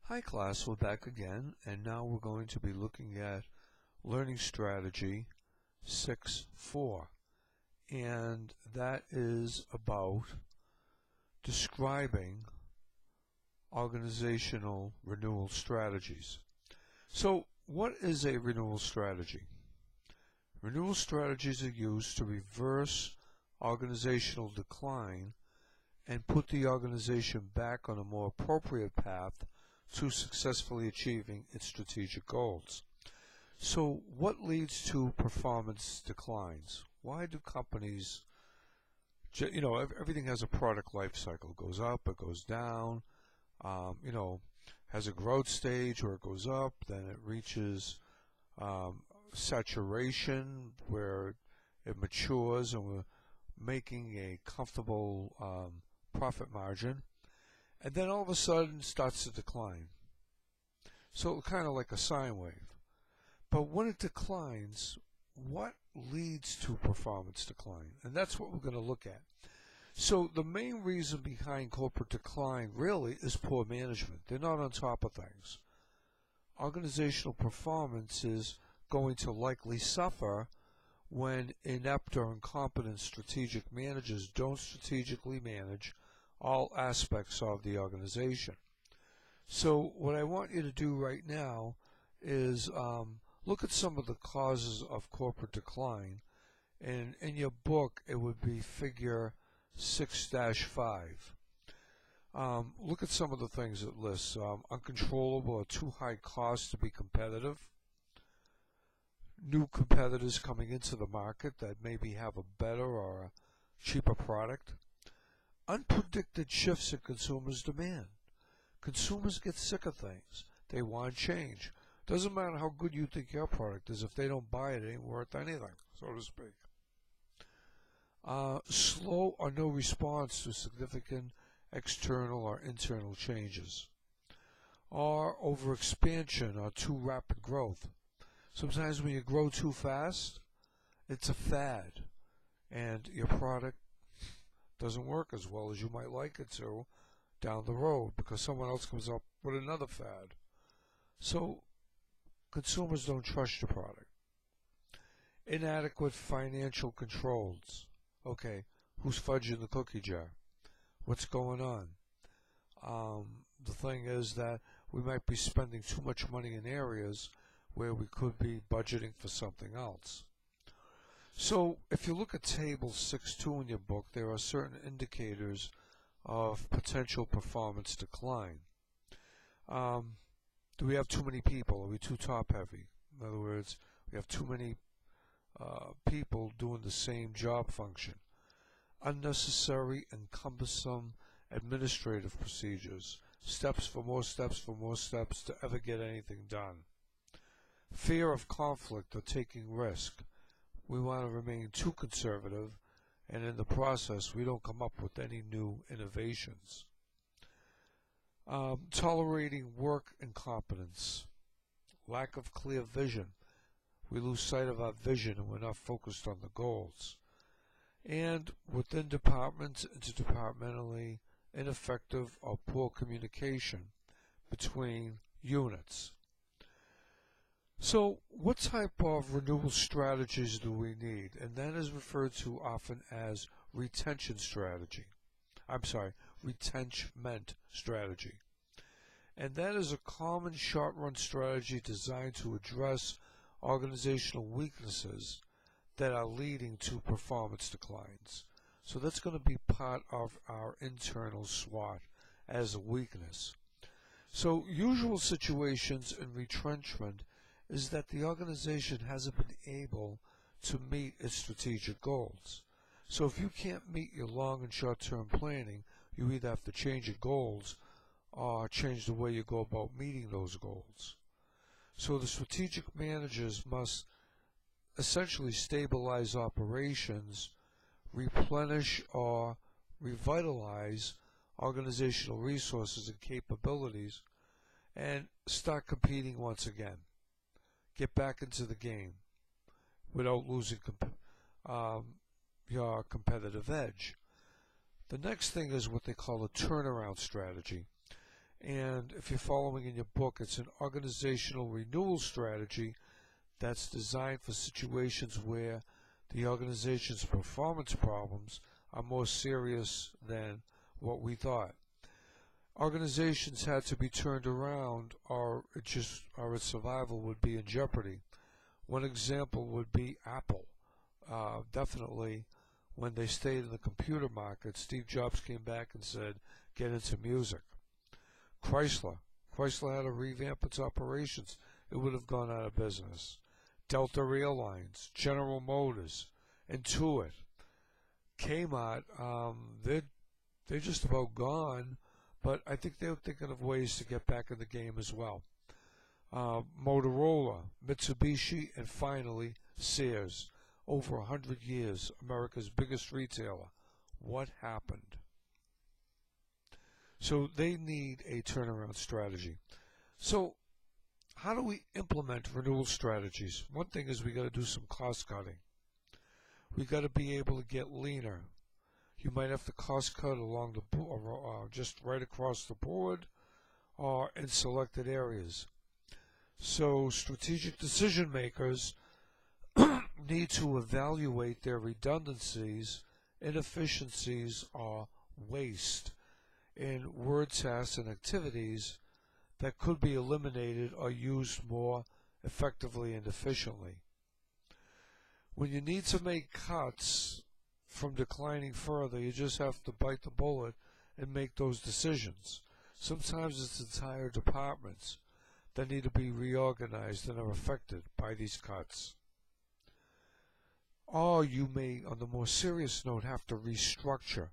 Hi class, we're back again, and now we're going to be looking at Learning Strategy 6.4, and that is about describing organizational renewal strategies. So, what is a renewal strategy? Renewal strategies are used to reverse organizational decline and put the organization back on a more appropriate path to successfully achieving its strategic goals. So what leads to performance declines? Why do companies, everything has a product life cycle. It goes up, it goes down, has a growth stage where it goes up, then it reaches saturation where it matures and we're making a comfortable profit margin, and then all of a sudden starts to decline. So kind of like a sine wave. But when it declines, what leads to performance decline? And that's what we're going to look at. So the main reason behind corporate decline really is poor management. They're not on top of things. Organizational performance is going to likely suffer when inept or incompetent strategic managers don't strategically manage all aspects of the organization. So what I want you to do right now is look at some of the causes of corporate decline, and in your book it would be figure 6-5. Look at some of the things it lists. Uncontrollable or too high cost to be competitive. New competitors coming into the market that maybe have a better or a cheaper product. Unpredicted shifts in consumers' demand. Consumers get sick of things. They want change. Doesn't matter how good you think your product is, if they don't buy it, it ain't worth anything, so to speak. Slow or no response to significant external or internal changes. Or overexpansion or too rapid growth. Sometimes when you grow too fast, it's a fad, and your product doesn't work as well as you might like it to down the road because someone else comes up with another fad. So consumers don't trust your product. Inadequate financial controls. Okay, who's fudging the cookie jar? What's going on? The thing is that we might be spending too much money in areas where we could be budgeting for something else. So if you look at table 6.2 in your book, there are certain indicators of potential performance decline. Do we have too many people? Are we too top heavy? In other words, we have too many people doing the same job function. Unnecessary and cumbersome administrative procedures. Steps for more steps to ever get anything done. Fear of conflict or taking risk. We want to remain too conservative, and in the process we don't come up with any new innovations. Tolerating work incompetence. Lack of clear vision. We lose sight of our vision and we're not focused on the goals. And within departments, interdepartmentally ineffective or poor communication between units. So what type of renewal strategies do we need? And that is referred to often as retention strategy. Retenchment strategy. And that is a common short-run strategy designed to address organizational weaknesses that are leading to performance declines. So that's going to be part of our internal SWOT as a weakness. So usual situations in retrenchment is that the organization hasn't been able to meet its strategic goals. So if you can't meet your long and short-term planning, you either have to change your goals or change the way you go about meeting those goals. So the strategic managers must essentially stabilize operations, replenish or revitalize organizational resources and capabilities, and start competing once again. Get back into the game without losing your competitive edge. The next thing is what they call a turnaround strategy. And if you're following in your book, it's an organizational renewal strategy that's designed for situations where the organization's performance problems are more serious than what we thought. Organizations had to be turned around, or its survival would be in jeopardy. One example would be Apple. Definitely, when they stayed in the computer market, Steve Jobs came back and said, "Get into music." Chrysler had to revamp its operations. It would have gone out of business. Delta Airlines, General Motors, Intuit, Kmart, they're just about gone, but I think they're thinking of ways to get back in the game as well. Motorola, Mitsubishi, and finally Sears. Over 100 years, America's biggest retailer. What happened? So they need a turnaround strategy. So how do we implement renewal strategies? One thing is we got to do some cost cutting. We got to be able to get leaner. You might have to cost cut along the just right across the board, or in selected areas. So strategic decision makers need to evaluate their redundancies, inefficiencies, or waste in word tasks and activities that could be eliminated or used more effectively and efficiently. When you need to make cuts from declining further, you just have to bite the bullet and make those decisions. Sometimes it's entire departments that need to be reorganized and are affected by these cuts. Or you may, on the more serious note, have to restructure.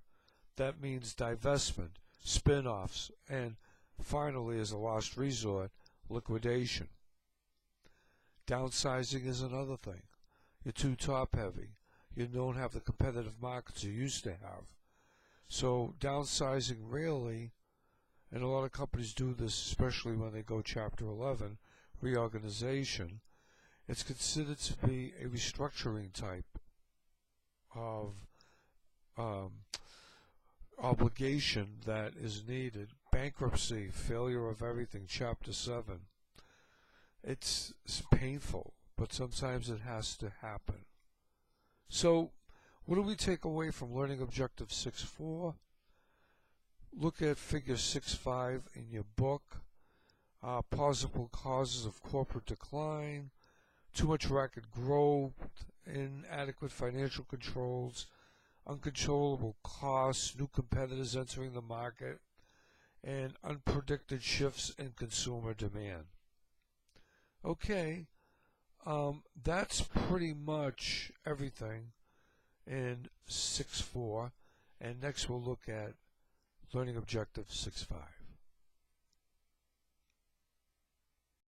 That means divestment, spin-offs, and finally, as a last resort, liquidation. Downsizing is another thing. You're too top-heavy. You don't have the competitive markets you used to have. So downsizing really, and a lot of companies do this, especially when they go Chapter 11, reorganization, it's considered to be a restructuring type of obligation that is needed. Bankruptcy, failure of everything, Chapter 7. It's painful, but sometimes it has to happen. So, what do we take away from learning Objective 6.4? Look at Figure 6.5 in your book. Possible causes of corporate decline, too much rapid growth, inadequate financial controls, uncontrollable costs, new competitors entering the market, and unpredicted shifts in consumer demand. Okay, that's pretty much everything in 6.4, and next we'll look at Learning Objective 6.5.